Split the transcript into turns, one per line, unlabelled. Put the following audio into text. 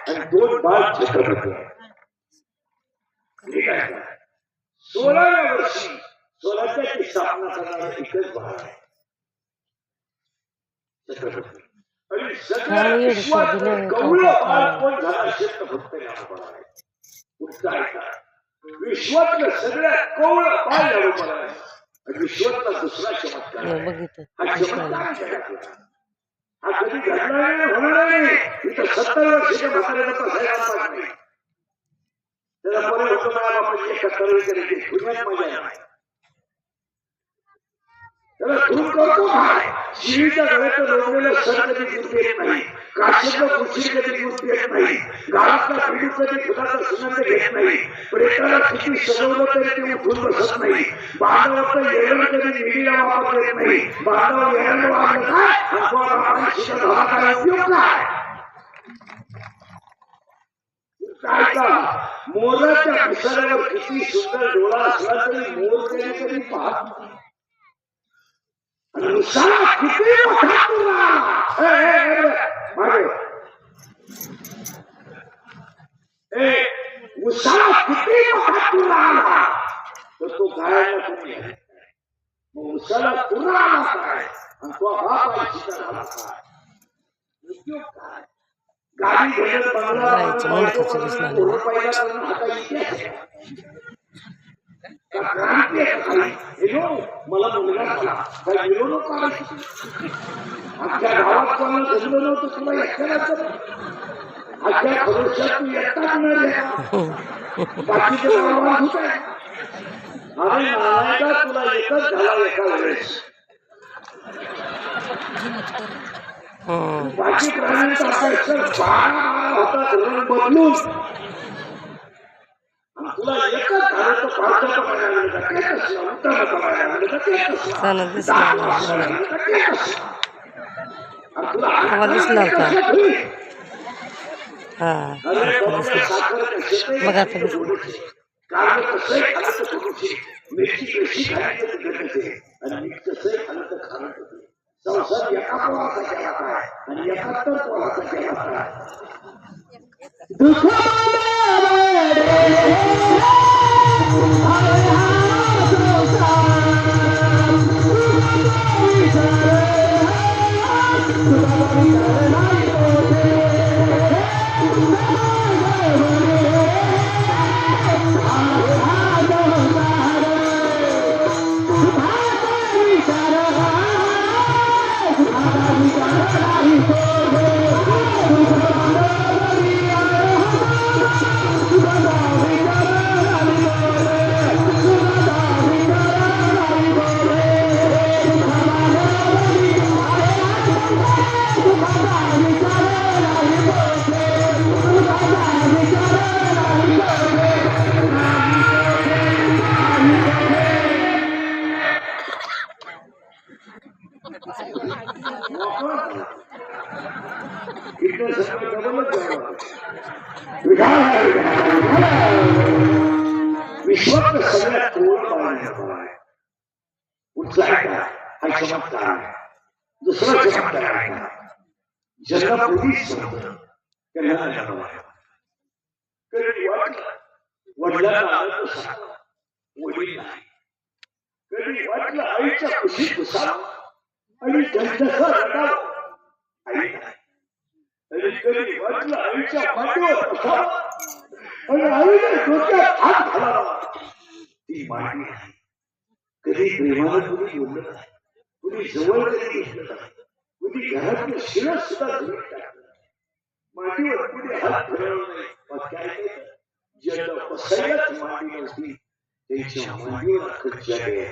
आणि 2 बाळ छत्रपती आहेत. ठीक आहे का? 16व्या वर्षी स्वराज्याची स्थापना करणारा एकच बाळ आहे छत्रपती. आणि सगळ्या विश्वात कवळं बाळ कोण झाला असेल तर फक्त ज्ञानोबा आहे. पुढचा ऐका, विश्वातलं सगळ्यात कवळं बाळ ज्ञानोबा आहे. विश्वातला दुसरा चमत्कार हा चमत्कार हा कधी घडला नाही, होणार नाही. इथं 70 वर्षाच्या म्हाताऱ्याला बसायला पाहिजे. त्याला बरं होतं मला बापाची 71 करायची पुण्यात मजा नाही. त्याला खूप करतो काय शिवीच्या गळ्यात रोवलेलं सर कधी गुंत येत नाही, काशीतलं कुशीर कधी गुंत येत नाही, गावातला पिढू कधी फुलाचा सुगंध घेत नाही, प्रेताला किती सजवलं तरी ते उठून बसत नाही, बांधावरचं येळण कधी निडीला वापर येत नाही. बांधावर येळण वाढलं काय काय उपयोग काय? काय का मोराच्या पिसाऱ्यावर किती सुंदर डोळा असला तरी मोर त्याने कधी पाहत नाही. उसाला किती मोठा तुरा उसाला किती मोठा तुरा आला तर तो गायला कोणी आहे. मग उसाला तुरा आला काय आणि तो बाप आईचा झाला काय? उपयोग काय? गाडी घेण्यात बंगला पहिला करून आता इतिहास मला मुलगा झाला काय मिरवणूक काढायची. आमच्या गावात कोणाला जमलं नव्हतं तुला एकट्याला आजच्या भविष्यात तू एकटाच मिळाले बाकीचे गावात होत आहे. अरे नारायणा तुला एकच झाला एका वेळेस. बाकी प्राण्यांचा होता धोरण बदलून तुला एकच झालं तर भारताचा बघायला मिरची कशी खायचं आणि कसं खाल्लं तर खाणं संसार एका पोळाचा केला काय आणि एकाहत्तर पोळाचा केला काय. विश्वात सगळ्यात हा चमत्कार आहे. दुसरा चमत्कार आहे जगापूर्वीच वडिलांना वडील नाही. कधी वाटलं आईच्या खुशीत बसावं आणि जसजसा रडावं आई नाही. कधी वाटलं आईच्या मांडीवर बसावं आणि आईने डोक्यात हात घालावा ती मांडी नाही. कधी प्रेमानं कुणी बोललं नाही, कुणी जवळ कधी घेतलं नाही, कुणी घरातलं शिळं सुद्धा धुवून टाकलं मांडीवर कुणी हात फिरवला नाही. मग काय केलं? ज्याला बसायलाच मांडी नव्हती त्यांच्या मांडीवर जग आहे.